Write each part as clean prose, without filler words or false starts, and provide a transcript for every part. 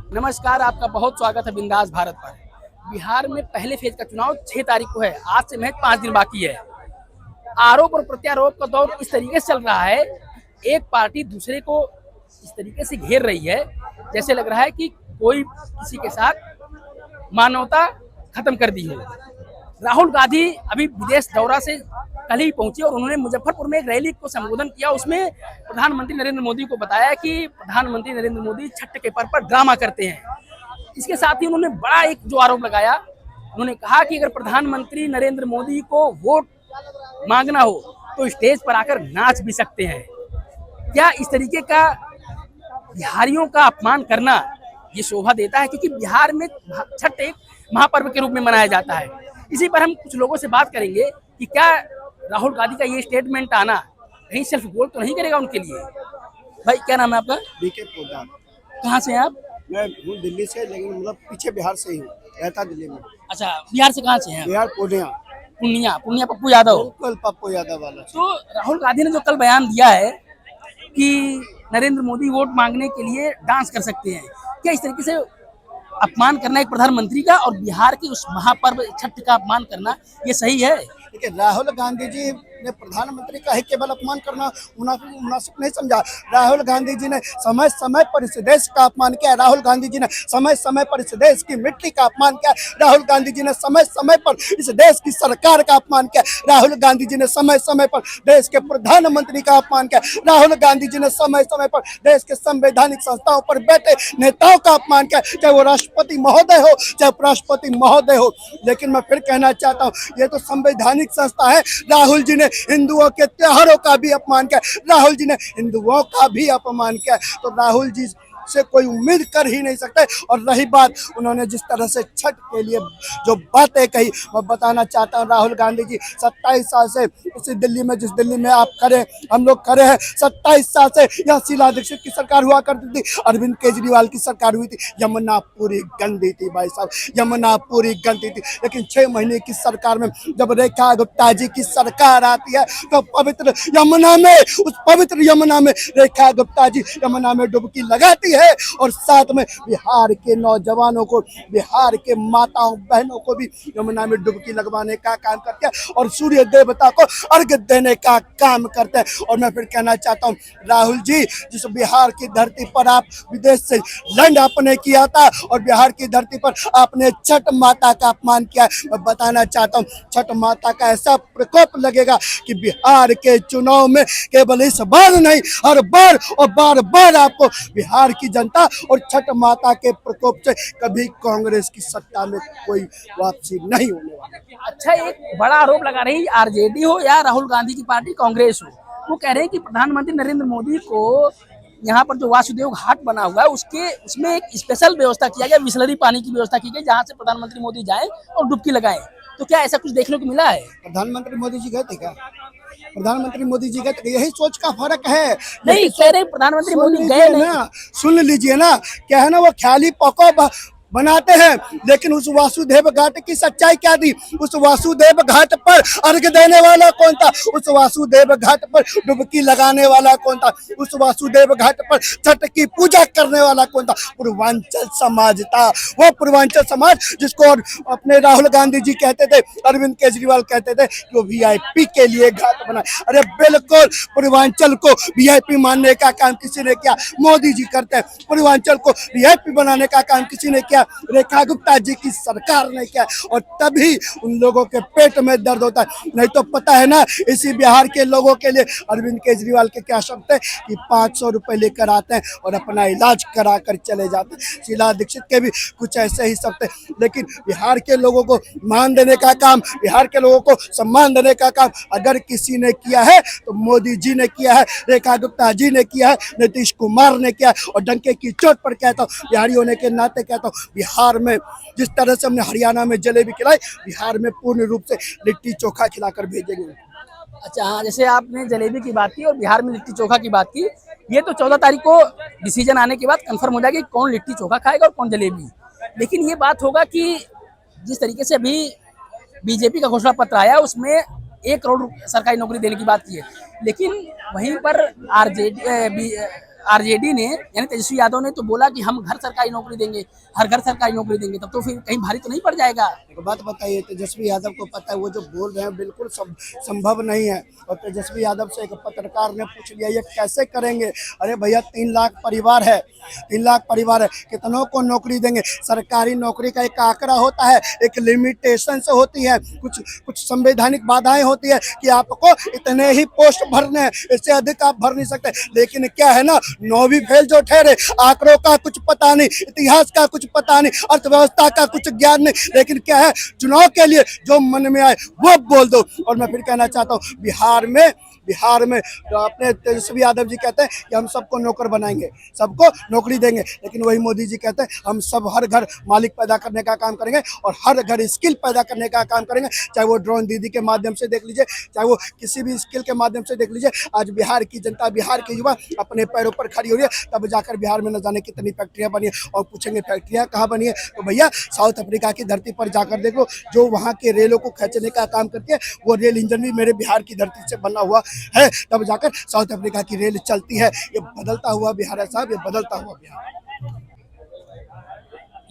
नमस्कार, आपका बहुत स्वागत है बिंदास भारत पर। बिहार में पहले फेज का चुनाव 6 तारीख को है। आज से महज 5 दिन बाकी है। आरोप और प्रत्यारोप का दौर इस तरीके से चल रहा है, एक पार्टी दूसरे को इस तरीके से घेर रही है, जैसे लग रहा है कि कोई किसी के साथ मानवता खत्म कर दी हो। राहुल गांधी अभी विदेश दौरा से कल ही पहुंचे और उन्होंने मुजफ्फरपुर में एक रैली को संबोधन किया। उसमें प्रधानमंत्री नरेंद्र मोदी को बताया कि प्रधानमंत्री नरेंद्र मोदी छठ के पर्व पर ड्रामा करते हैं। इसके साथ ही उन्होंने बड़ा एक जो आरोप लगाया, उन्होंने कहा कि अगर प्रधानमंत्री नरेंद्र मोदी को वोट मांगना हो तो स्टेज पर आकर नाच भी सकते हैं। क्या इस तरीके का बिहारियों का अपमान करना ये शोभा देता है? क्योंकि बिहार में छठ एक महापर्व के रूप में मनाया जाता है। इसी पर हम कुछ लोगों से बात करेंगे कि क्या राहुल गांधी का ये स्टेटमेंट आना कहीं सेल्फ गोल तो नहीं करेगा उनके लिए। भाई, क्या नाम है आपका? बीके पोदार। कहाँ से हैं आप? मैं हूँ दिल्ली से, लेकिन मतलब पीछे बिहार से ही हूँ, रहता दिल्ली में। अच्छा, बिहार से कहाँ से हैं? बिहार पूर्णिया। पूर्णिया पप्पू यादव। बिल्कुल पप्पू यादव वाला। तो राहुल गांधी ने जो कल बयान दिया है कि नरेंद्र मोदी वोट मांगने के लिए डांस कर सकते हैं, क्या इस तरीके से अपमान करना एक प्रधानमंत्री का और बिहार की उस महापर्व छठ का अपमान करना ये सही है? देखिए, राहुल गांधी जी ने प्रधानमंत्री का ही केवल अपमान करना मुनासिब नहीं समझा। राहुल गांधी जी ने समय समय पर इस देश का अपमान किया। राहुल गांधी जी ने समय समय पर इस देश की मिट्टी का अपमान किया। राहुल गांधी जी ने समय समय पर इस देश की सरकार का अपमान किया। राहुल गांधी जी ने समय समय पर देश के प्रधानमंत्री का अपमान किया। राहुल गांधी जी ने समय समय पर देश के संवैधानिक संस्थाओं पर बैठे नेताओं का अपमान किया, चाहे वो राष्ट्रपति महोदय हो, चाहे उपराष्ट्रपति महोदय हो। लेकिन मैं फिर कहना चाहता हूँ, ये तो संवैधानिक संस्था है। राहुल जी ने हिंदुओं के त्योहारों का भी अपमान किया, राहुल जी ने हिंदुओं का भी अपमान किया। तो राहुल जी से कोई उम्मीद कर ही नहीं सकते। और रही बात, उन्होंने जिस तरह से छठ के लिए जो बातें कही, मैं बताना चाहता हूँ, राहुल गांधी जी 27 साल से इसी दिल्ली में, जिस दिल्ली में आप खड़े, हम लोग खड़े हैं, 27 साल से यहाँ शीला दीक्षित की सरकार हुआ करती थी, अरविंद केजरीवाल की सरकार हुई थी। यमुना पूरी गंदी थी भाई साहब, यमुना पूरी गंदी थी। लेकिन 6 महीने की सरकार में जब रेखा गुप्ता जी की सरकार आती है तो पवित्र यमुना में, उस पवित्र यमुना में रेखा गुप्ता जी यमुना में डुबकी लगाती है और साथ में बिहार के नौजवानों को, बिहार के माताओं बहनों को भी यमुना में डुबकी लगवाने का काम करते हैं और सूर्य देवता को अर्घ्य देने का काम करते हैं। और मैं फिर कहना चाहता हूँ, राहुल जी, जिस बिहार की धरती पर आप विदेश से लैंड आपने किया था और बिहार की धरती पर आपने छठ माता का अपमान किया, मैं बताना चाहता हूँ, छठ माता का ऐसा प्रकोप लगेगा कि बिहार के चुनाव में केवल इस बार नहीं, हर बार और बार बार आपको बिहार की जनता और छठ माता के प्रकोप से कभी कांग्रेस की सत्ता में कोई वापसी नहीं होने वाली। अच्छा, एक बड़ा आरोप लगा रही आरजेडी हो या राहुल गांधी की पार्टी कांग्रेस हो, वो कह रहे हैं कि प्रधानमंत्री नरेंद्र मोदी को यहाँ पर जो वासुदेव घाट बना हुआ है उसमें एक स्पेशल व्यवस्था किया गया, बिसलरी पानी की व्यवस्था की गई, जहाँ से प्रधानमंत्री मोदी जाएं और डुबकी लगाएं। तो क्या ऐसा कुछ देखने को मिला है? प्रधानमंत्री मोदी जी गए थे क्या? प्रधानमंत्री मोदी जी गए, यही सोच का फर्क है। नहीं, कह रहे प्रधानमंत्री मोदी गए नहीं। सुन लीजिए ना, क्या है ना, वो ख्याली पको बनाते हैं, लेकिन उस वासुदेव घाट की सच्चाई क्या थी? उस वासुदेव घाट पर अर्घ्य देने वाला कौन था? उस वासुदेव घाट पर डुबकी लगाने वाला कौन था? उस वासुदेव घाट पर छठ की पूजा करने वाला कौन था? पूर्वांचल समाज था। वो पूर्वांचल समाज जिसको अपने राहुल गांधी जी कहते थे, अरविंद केजरीवाल कहते थे कि वो वीआईपी के लिए घाट बना। अरे बिल्कुल, पूर्वांचल को वीआईपी मानने का काम किसी ने किया? मोदी जी करते हैं। पूर्वांचल को वीआईपी बनाने का काम किसी ने किया? रेखा गुप्ता जी की सरकार ने किया। और तभी उन लोगों के पेट में दर्द होता है। नहीं तो पता है ना, इसी बिहार के लोगों के लिए अरविंद केजरीवाल के क्या शब्द है कि 500 रुपए लेकर आते हैं और अपना इलाज करा कर चले जाते हैं। शीला दीक्षित के भी कुछ ऐसे ही शब्द है। लेकिन बिहार के लोगों को मान देने का काम, बिहार के लोगों को सम्मान देने का काम अगर किसी ने किया है तो मोदी जी ने किया है, रेखा गुप्ता जी ने किया है, नीतीश कुमार ने किया है। और डंके की चोट पर कहता हूँ, बिहारी होने के नाते कहता हूँ, बिहार में जिस तरह से हमने हरियाणा में जलेबी खिलाई, बिहार में पूर्ण रूप से लिट्टी चोखा खिलाकर भेजेंगे। अच्छा हाँ, जैसे आपने जलेबी की बात की और बिहार में लिट्टी चोखा की बात की, ये तो 14 तारीख को डिसीजन आने के बाद कंफर्म हो जाएगी कौन लिट्टी चोखा खाएगा और कौन जलेबी। लेकिन ये बात होगा कि जिस तरीके से अभी बीजेपी का घोषणा पत्र आया उसमें 1 करोड़ सरकारी नौकरी देने की बात की है, लेकिन वहीं पर आरजेडी ने यानी तेजस्वी यादव ने तो बोला कि हम घर सरकारी नौकरी देंगे, हर घर सरकारी नौकरी देंगे, तब तो फिर कहीं भारी तो नहीं पड़ जाएगा। एक बात बताइए, तेजस्वी यादव को पता है वो जो बोल रहे हैं बिल्कुल संभव नहीं है। और तेजस्वी यादव से एक पत्रकार ने पूछ लिया ये कैसे करेंगे। अरे भैया 3 लाख परिवार है, 3 लाख परिवार है, कितनों को नौकरी देंगे। सरकारी नौकरी का एक आंकड़ा होता है, एक लिमिटेशन से होती है, कुछ संवैधानिक बाधाएं होती है कि आपको इतने ही पोस्ट भरने हैं, इससे अधिक आप भर नहीं सकते। लेकिन क्या है ना, 9वीं फेल जो ठहरे, आंकड़ों का कुछ पता नहीं, इतिहास का कुछ पता नहीं, अर्थव्यवस्था का कुछ ज्ञान नहीं, लेकिन क्या है, चुनाव के लिए जो मन में आए वो बोल दो। और मैं फिर कहना चाहता हूँ, बिहार में तो अपने तेजस्वी यादव जी कहते हैं कि हम सबको नौकर बनाएंगे, सबको नौकरी देंगे, लेकिन वही मोदी जी कहते हैं हम सब हर घर मालिक पैदा करने का काम करेंगे और हर घर स्किल पैदा करने का काम करेंगे। चाहे वो ड्रोन दीदी के माध्यम से देख लीजिए, चाहे वो किसी भी स्किल के माध्यम से देख लीजिए, आज बिहार की जनता, बिहार के युवा अपने पैरों पर खड़ी हो रही है। तब जाकर बिहार में न जाने कितनी फैक्ट्रियां बनी है। और पूछेंगे फैक्ट्रियां कहाँ बनी है, तो भैया साउथ अफ्रीका की धरती पर जाकर देखो, जो वहाँ के रेलों को खींचने का काम करती है वो रेल इंजन भी मेरे बिहार की धरती से बना हुआ है, तब जाकर साउथ अफ्रीका की रेल चलती है। ये बदलता हुआ बिहार है साहब, ये बदलता हुआ बिहार।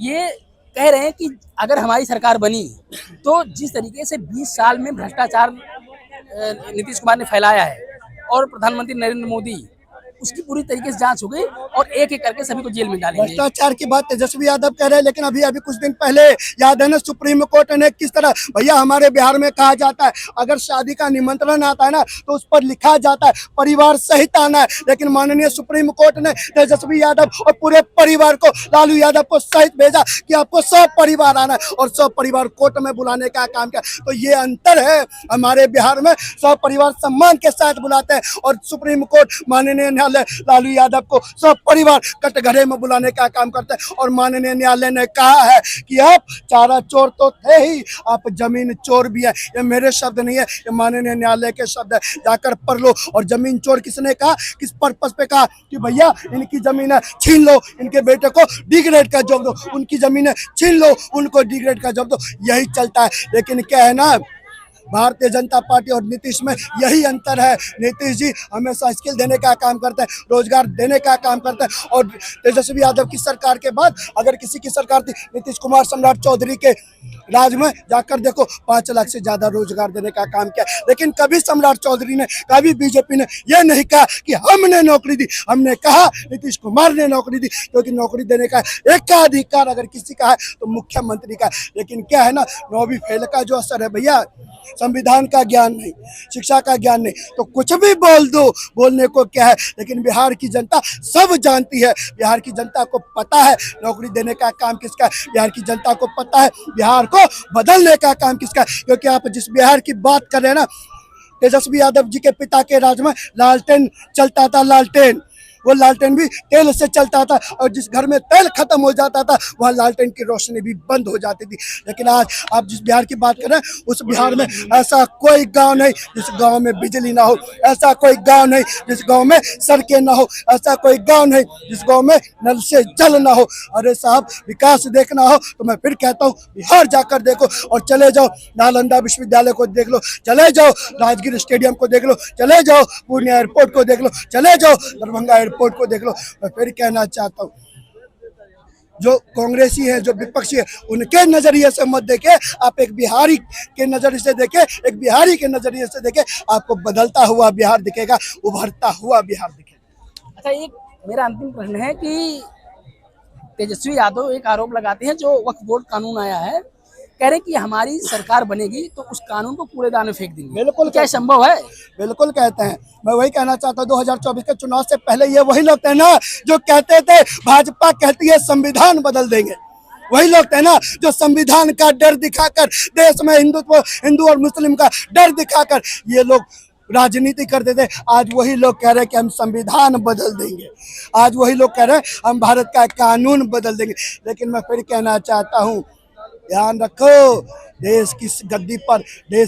ये कह रहे हैं कि अगर हमारी सरकार बनी तो जिस तरीके से 20 साल में भ्रष्टाचार नीतीश कुमार ने फैलाया है और प्रधानमंत्री नरेंद्र मोदी, उसकी पूरी तरीके से जांच हो गई और एक एक करके सभी को जेल में डालेंगे। भ्रष्टाचार की बात तेजस्वी यादव कह रहे हैं, लेकिन अभी कुछ दिन पहले याद है ना, सुप्रीम कोर्ट ने किस तरह, भैया हमारे बिहार में कहा जाता है अगर शादी का निमंत्रण आता है ना तो उस पर लिखा जाता है परिवार सहित आना है, लेकिन माननीय सुप्रीम कोर्ट ने तेजस्वी यादव और पूरे परिवार को, लालू यादव को सहित भेजा कि आपको सब परिवार आना है और सब परिवार कोर्ट में बुलाने का काम किया। तो ये अंतर है, हमारे बिहार में सब परिवार सम्मान के साथ बुलाते हैं और सुप्रीम कोर्ट माननीय न्यायालय लालू यादव को सब परिवार कटघरे में बुलाने का काम करते हैं। और माननीय न्यायालय ने कहा है कि आप चारा चोर तो थे ही, आप जमीन चोर भी है। ये मेरे शब्द नहीं है, ये माननीय न्यायालय के शब्द है, जाकर पढ़ लो। और जमीन चोर किसने कहा, किस पर्पस पे कहा कि भैया इनकी जमीन है छीन लो, इनके बेटे को डिग्रेड का जॉब दो, उनकी जमीन है छीन लो, उनको डिग्रेड का जॉब दो, यही चलता है। लेकिन क्या है ना, भारतीय जनता पार्टी और नीतीश में यही अंतर है। नीतीश जी हमेशा स्किल देने का काम करते हैं, रोजगार देने का काम करते हैं। और तेजस्वी यादव की सरकार के बाद अगर किसी की सरकार थी, नीतीश कुमार सम्राट चौधरी के राज में जाकर देखो 5 लाख से ज्यादा रोजगार देने का काम किया। लेकिन कभी सम्राट चौधरी ने, कभी बीजेपी ने यह नहीं कहा कि हमने नौकरी दी, हमने कहा नीतीश कुमार ने नौकरी दी, क्योंकि नौकरी देने का एकाधिकार अगर किसी का है तो मुख्यमंत्री का। लेकिन क्या है ना, 9वीं फेल का जो असर है भैया, संविधान का ज्ञान नहीं, शिक्षा का ज्ञान नहीं, तो कुछ भी बोल दो, बोलने को क्या है। लेकिन बिहार की जनता सब जानती है, बिहार की जनता को पता है नौकरी देने का काम किसका है, बिहार की जनता को पता है बिहार को बदलने का काम किसका है। क्योंकि आप जिस बिहार की बात कर रहे हैं ना, तेजस्वी यादव जी के पिता के राज में लालटेन चलता था, लालटेन, वो लालटेन भी तेल से चलता था और जिस घर में तेल खत्म हो जाता था वहाँ लालटेन की रोशनी भी बंद हो जाती थी। लेकिन आज आप जिस बिहार की बात कर रहे हैं, उस बिहार में ऐसा कोई गांव नहीं जिस गांव में बिजली ना हो, ऐसा कोई गांव नहीं जिस गांव में सड़कें ना हो, ऐसा कोई गांव नहीं जिस गांव में नल से जल ना हो। अरे साहब, विकास देखना हो तो मैं फिर कहता हूँ बिहार जाकर देखो, और चले जाओ नालंदा विश्वविद्यालय को देख लो, चले जाओ राजगीर स्टेडियम को देख लो, चले जाओ पूर्णिया एयरपोर्ट को देख लो, चले जाओ दरभंगा एयरपोर्ट को देख लो। मैं फिर कहना चाहता हूँ, जो कांग्रेसी है, जो विपक्षी है, उनके नजरिए से मत देखे, आप एक बिहारी के नजरिए से देखे, एक बिहारी के नजरिए से देखे, आपको बदलता हुआ बिहार दिखेगा, उभरता हुआ बिहार दिखेगा। अच्छा, एक मेरा अंतिम प्रश्न है कि तेजस्वी यादव एक आरोप लगाते हैं, जो वक्फ बोर्ड कानून आया है, कह रहे हैं कि हमारी सरकार बनेगी तो उस कानून को कूड़ेदान में फेंक देंगे। बिल्कुल, क्या संभव है? बिल्कुल कहते हैं। मैं वही कहना चाहता हूँ, 2024 के चुनाव से पहले ये वही लोग थे ना जो कहते थे भाजपा कहती है संविधान बदल देंगे, वही लोग थे ना जो संविधान का डर दिखाकर, देश में हिंदू और मुस्लिम का डर दिखाकर ये लोग राजनीति करते थे। आज वही लोग कह रहे हैं कि हम संविधान बदल देंगे, आज वही लोग कह रहे हैं हम भारत का कानून बदल देंगे। लेकिन मैं फिर कहना चाहता हूँ, ध्यान रखो, देश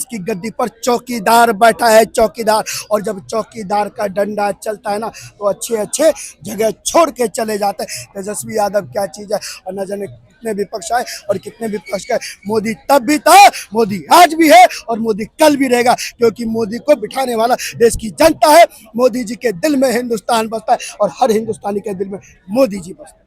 की गद्दी पर चौकीदार बैठा है, चौकीदार। और जब चौकीदार का डंडा चलता है ना तो अच्छे अच्छे जगह छोड़ के चले जाते हैं। तेजस्वी यादव क्या चीज़ है और न जाने कितने विपक्ष आए और कितने विपक्ष गए, मोदी तब भी था, मोदी आज भी है और मोदी कल भी रहेगा, क्योंकि मोदी को बिठाने वाला देश की जनता है। मोदी जी के दिल में हिंदुस्तान बसता है और हर हिंदुस्तानी के दिल में मोदी जी बसते हैं।